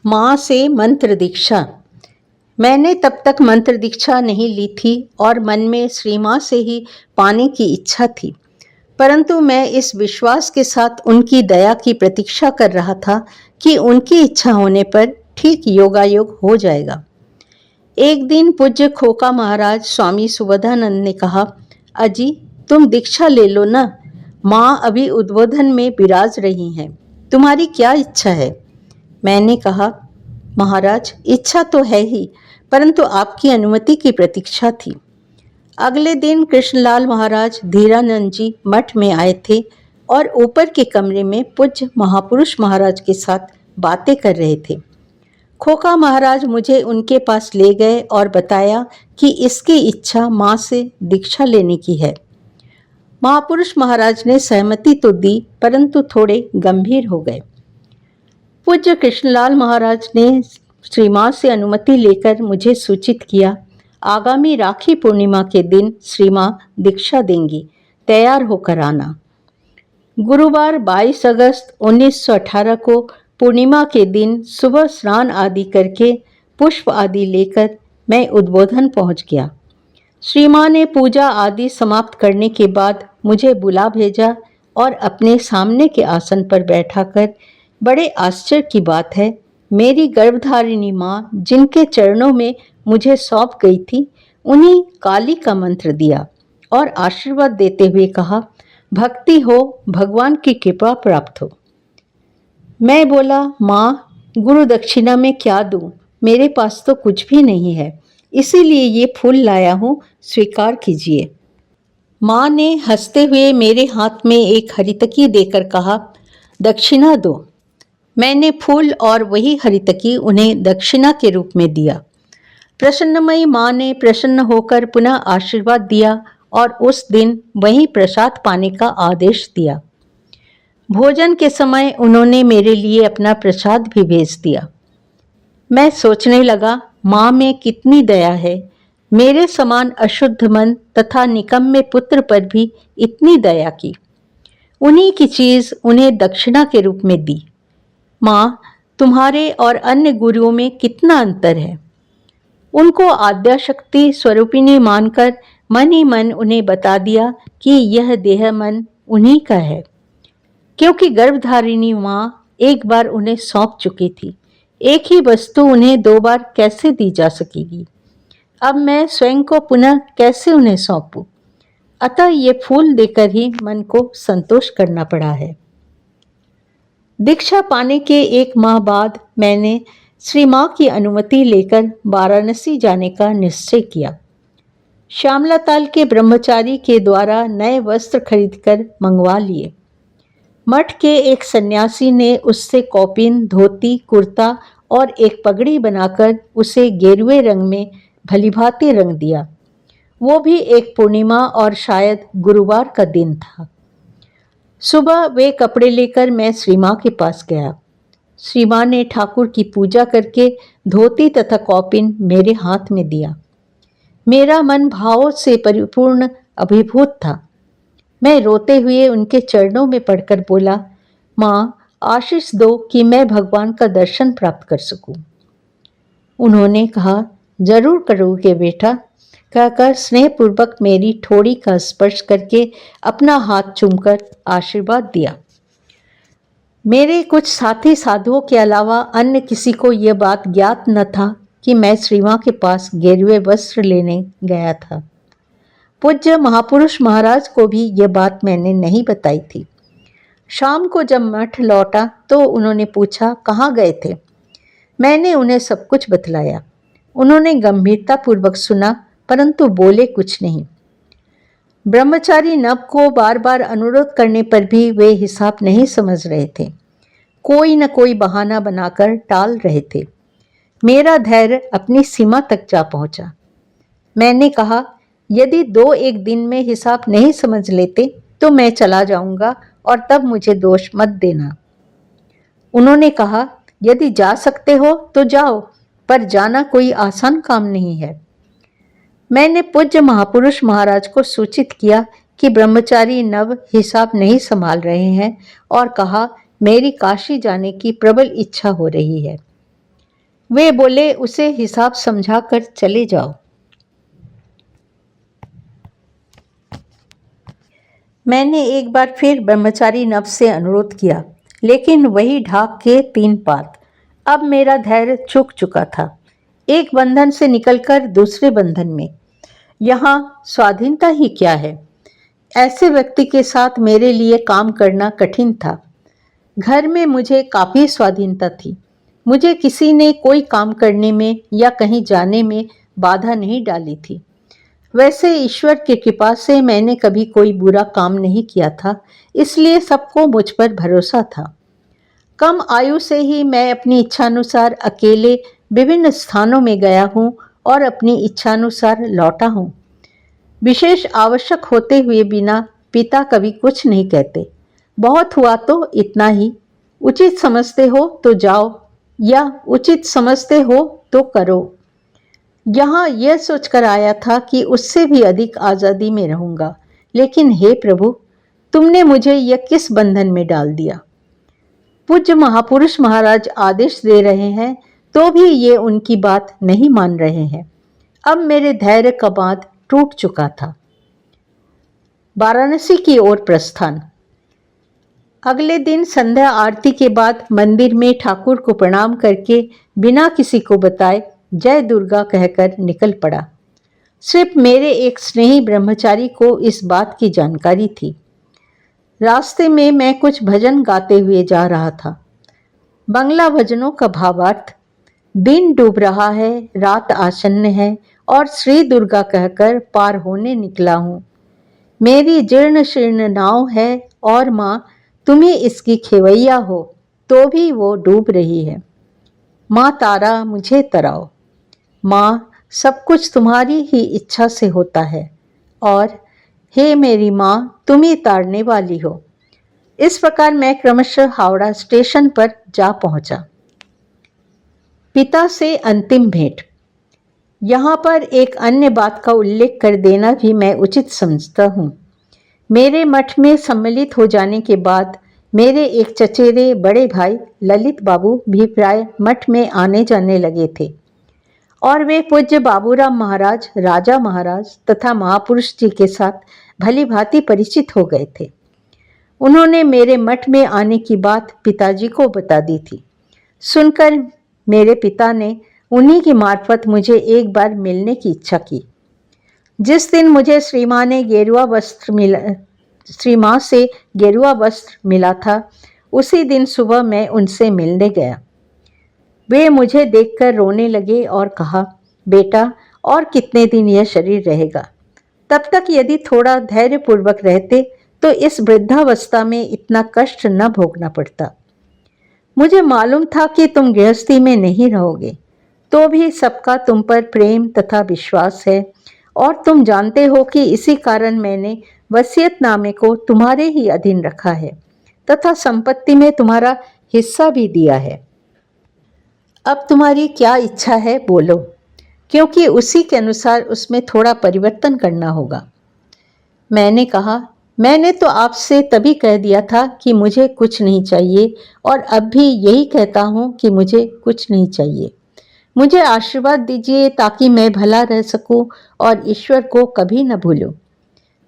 माँ से मंत्र दीक्षा। मैंने तब तक मंत्र दीक्षा नहीं ली थी और मन में श्री माँ से ही पाने की इच्छा थी, परंतु मैं इस विश्वास के साथ उनकी दया की प्रतीक्षा कर रहा था कि उनकी इच्छा होने पर ठीक योगायोग हो जाएगा। एक दिन पूज्य खोका महाराज स्वामी सुबोधानंद ने कहा, अजी तुम दीक्षा ले लो ना, माँ अभी उद्बोधन में विराज रही हैं, तुम्हारी क्या इच्छा है? मैंने कहा, महाराज इच्छा तो है ही, परंतु आपकी अनुमति की प्रतीक्षा थी। अगले दिन कृष्णलाल महाराज धीरानंद जी मठ में आए थे और ऊपर के कमरे में पूज्य महापुरुष महाराज के साथ बातें कर रहे थे। खोका महाराज मुझे उनके पास ले गए और बताया कि इसकी इच्छा माँ से दीक्षा लेने की है। महापुरुष महाराज ने सहमति तो दी, परंतु थोड़े गंभीर हो गए। पूज्य कृष्णलाल महाराज ने श्री माँ से अनुमति लेकर मुझे सूचित किया, आगामी राखी पूर्णिमा के दिन श्री माँ दीक्षा देंगी, तैयार होकर आना। गुरुवार 22 अगस्त 1918 को पूर्णिमा के दिन सुबह स्नान आदि करके पुष्प आदि लेकर मैं उद्बोधन पहुंच गया। श्री माँ ने पूजा आदि समाप्त करने के बाद मुझे बुला भेजा और अपने सामने के आसन पर बैठाकर, बड़े आश्चर्य की बात है, मेरी गर्भधारिणी माँ जिनके चरणों में मुझे सौंप गई थी, उन्हीं काली का मंत्र दिया और आशीर्वाद देते हुए कहा, भक्ति हो भगवान की कृपा प्राप्त हो। मैं बोला, माँ गुरु दक्षिणा में क्या दूँ, मेरे पास तो कुछ भी नहीं है, इसीलिए ये फूल लाया हूँ, स्वीकार कीजिए। माँ ने हंसते हुए मेरे हाथ में एक हरितकी देकर कहा, दक्षिणा दो। मैंने फूल और वही हरितकी उन्हें दक्षिणा के रूप में दिया। प्रसन्नमयी माँ ने प्रसन्न होकर पुनः आशीर्वाद दिया और उस दिन वहीं प्रसाद पाने का आदेश दिया। भोजन के समय उन्होंने मेरे लिए अपना प्रसाद भी भेज दिया। मैं सोचने लगा, माँ में कितनी दया है, मेरे समान अशुद्ध मन तथा निकम्मे पुत्र पर भी इतनी दया की। उन्हीं की चीज उन्हें दक्षिणा के रूप में दी। माँ, तुम्हारे और अन्य गुरुओं में कितना अंतर है। उनको आद्याशक्ति स्वरूपिणी मानकर मन ही मन उन्हें बता दिया कि यह देह मन उन्हीं का है, क्योंकि गर्भधारिणी माँ एक बार उन्हें सौंप चुकी थी। एक ही वस्तु उन्हें 2 बार कैसे दी जा सकेगी? अब मैं स्वयं को पुनः कैसे उन्हें सौंपूं? अतः ये फूल देकर ही मन को संतोष करना पड़ा है। दीक्षा पाने के 1 माह बाद मैंने श्री माँ की अनुमति लेकर वाराणसी जाने का निश्चय किया। श्यामलाताल के ब्रह्मचारी के द्वारा नए वस्त्र खरीदकर मंगवा लिए। मठ के एक सन्यासी ने उससे कौपीन, धोती, कुर्ता और एक पगड़ी बनाकर उसे गेरुए रंग में भलीभांति रंग दिया। वो भी एक पूर्णिमा और शायद गुरुवार का दिन था। सुबह वे कपड़े लेकर मैं श्री माँ के पास गया। श्री माँ ने ठाकुर की पूजा करके धोती तथा कौपीन मेरे हाथ में दिया। मेरा मन भावों से परिपूर्ण अभिभूत था। मैं रोते हुए उनके चरणों में पड़कर बोला, माँ आशीष दो कि मैं भगवान का दर्शन प्राप्त कर सकूं। उन्होंने कहा, जरूर करोगे बेटा, कहकर स्नेहपूर्वक मेरी ठोड़ी का स्पर्श करके अपना हाथ चूमकर आशीर्वाद दिया। मेरे कुछ साथी साधुओं के अलावा अन्य किसी को यह बात ज्ञात न था कि मैं श्री माँ के पास गेरुए वस्त्र लेने गया था। पूज्य महापुरुष महाराज को भी यह बात मैंने नहीं बताई थी। शाम को जब मठ लौटा तो उन्होंने पूछा, कहाँ गए थे? मैंने उन्हें सब कुछ बतलाया। उन्होंने गंभीरतापूर्वक सुना, परंतु बोले कुछ नहीं। ब्रह्मचारी नव को बार बार अनुरोध करने पर भी वे हिसाब नहीं समझ रहे थे। कोई न कोई बहाना बनाकर टाल रहे थे। मेरा धैर्य अपनी सीमा तक जा पहुंचा। मैंने कहा, यदि 2-1 दिन में हिसाब नहीं समझ लेते तो मैं चला जाऊंगा और तब मुझे दोष मत देना। उन्होंने कहा, यदि जा सकते हो तो जाओ, पर जाना कोई आसान काम नहीं है। मैंने पूज्य महापुरुष महाराज को सूचित किया कि ब्रह्मचारी नव हिसाब नहीं संभाल रहे हैं और कहा, मेरी काशी जाने की प्रबल इच्छा हो रही है। वे बोले, उसे हिसाब समझा कर चले जाओ। मैंने एक बार फिर ब्रह्मचारी नव से अनुरोध किया, लेकिन वही ढाक के 3 पात। अब मेरा धैर्य चूक चुका था। एक बंधन से निकलकर दूसरे बंधन में। यहाँ स्वाधीनता ही क्या है? ऐसे व्यक्ति के साथ मेरे लिए काम करना कठिन था। घर में मुझे काफ़ी स्वाधीनता थी। मुझे किसी ने कोई काम करने में या कहीं जाने में बाधा नहीं डाली थी। वैसे ईश्वर की कृपा से मैंने कभी कोई बुरा काम नहीं किया था, इसलिए सबको मुझ पर भरोसा था। कम आयु से ही मैं अपनी इच्छानुसार अकेले विभिन्न स्थानों में गया हूँ और अपनी इच्छानुसार लौटा हूँ। विशेष आवश्यक होते हुए बिना पिता कभी कुछ नहीं कहते। बहुत हुआ तो इतना ही, उचित समझते हो तो जाओ या उचित समझते हो तो करो। यहाँ यह सोचकर आया था कि उससे भी अधिक आज़ादी में रहूँगा, लेकिन हे प्रभु, तुमने मुझे यह किस बंधन में डाल दिया? पूज्य महापुरुष महाराज आदेश दे रहे हैं तो भी ये उनकी बात नहीं मान रहे हैं। अब मेरे धैर्य का बांध टूट चुका था। वाराणसी की ओर प्रस्थान। अगले दिन संध्या आरती के बाद मंदिर में ठाकुर को प्रणाम करके बिना किसी को बताए जय दुर्गा कहकर निकल पड़ा। सिर्फ मेरे एक स्नेही ब्रह्मचारी को इस बात की जानकारी थी। रास्ते में मैं कुछ भजन गाते हुए जा रहा था। बंगला भजनों का भावार्थ, दिन डूब रहा है, रात आसन्न है और श्री दुर्गा कहकर पार होने निकला हूँ। मेरी जीर्ण शीर्ण नाव है और माँ तुम्हें इसकी खेवैया हो तो भी वो डूब रही है। माँ तारा मुझे तराओ। माँ सब कुछ तुम्हारी ही इच्छा से होता है और हे मेरी माँ तुम ही तारने वाली हो। इस प्रकार मैं क्रमशः हावड़ा स्टेशन पर जा पहुंचा। पिता से अंतिम भेंट। यहाँ पर एक अन्य बात का उल्लेख कर देना भी मैं उचित समझता हूँ। मेरे मठ में सम्मिलित हो जाने के बाद मेरे एक चचेरे बड़े भाई ललित बाबू भी प्राय मठ में आने जाने लगे थे और वे पूज्य बाबूराम महाराज, राजा महाराज तथा महापुरुष जी के साथ भली भांति परिचित हो गए थे। उन्होंने मेरे मठ में आने की बात पिताजी को बता दी थी। सुनकर मेरे पिता ने उन्हीं की मार्फत मुझे एक बार मिलने की इच्छा की। जिस दिन मुझे श्री माँ से गेरुआ वस्त्र मिला था, उसी दिन सुबह मैं उनसे मिलने गया। वे मुझे देखकर रोने लगे और कहा, बेटा और कितने दिन यह शरीर रहेगा? तब तक यदि थोड़ा धैर्यपूर्वक रहते तो इस वृद्धावस्था में इतना कष्ट न भोगना पड़ता। मुझे मालूम था कि तुम गृहस्थी में नहीं रहोगे, तो भी सबका तुम पर प्रेम तथा विश्वास है और तुम जानते हो कि इसी कारण मैंने वसीयतनामे को तुम्हारे ही अधीन रखा है तथा संपत्ति में तुम्हारा हिस्सा भी दिया है। अब तुम्हारी क्या इच्छा है बोलो, क्योंकि उसी के अनुसार उसमें थोड़ा परिवर्तन करना होगा। मैंने कहा, मैंने तो आपसे तभी कह दिया था कि मुझे कुछ नहीं चाहिए और अब भी यही कहता हूँ कि मुझे कुछ नहीं चाहिए। मुझे आशीर्वाद दीजिए ताकि मैं भला रह सकूं और ईश्वर को कभी न भूलूं।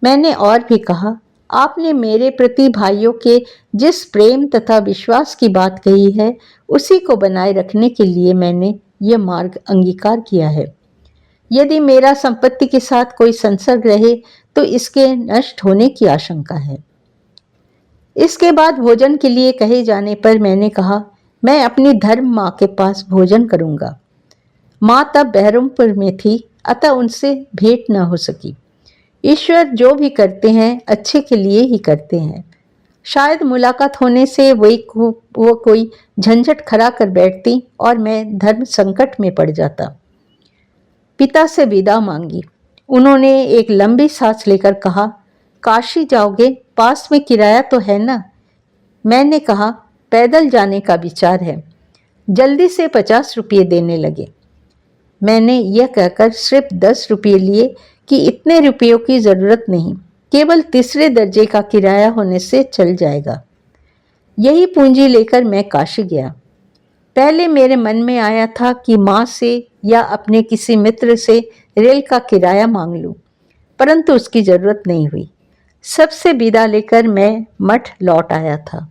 मैंने और भी कहा, आपने मेरे प्रति भाइयों के जिस प्रेम तथा विश्वास की बात कही है, उसी को बनाए रखने के लिए मैंने यह मार्ग अंगीकार किया है। यदि मेरा संपत्ति के साथ कोई संसर्ग रहे तो इसके नष्ट होने की आशंका है। इसके बाद भोजन के लिए कहे जाने पर मैंने कहा, मैं अपनी धर्म माँ के पास भोजन करूँगा। माँ तब बहरमपुर में थी, अतः उनसे भेंट न हो सकी। ईश्वर जो भी करते हैं अच्छे के लिए ही करते हैं। शायद मुलाकात होने से वो कोई झंझट खड़ा कर बैठती और मैं धर्म संकट में पड़ जाता। पिता से विदा मांगी। उन्होंने एक लंबी सांस लेकर कहा, काशी जाओगे? पास में किराया तो है ना? मैंने कहा, पैदल जाने का विचार है। जल्दी से 50 रुपये देने लगे। मैंने यह कहकर सिर्फ 10 रुपये लिए कि इतने रुपयों की ज़रूरत नहीं, केवल तीसरे दर्जे का किराया होने से चल जाएगा। यही पूंजी लेकर मैं काशी गया। पहले मेरे मन में आया था कि माँ से या अपने किसी मित्र से रेल का किराया मांग लूं, परंतु उसकी जरूरत नहीं हुई। सबसे विदा लेकर मैं मठ लौट आया था।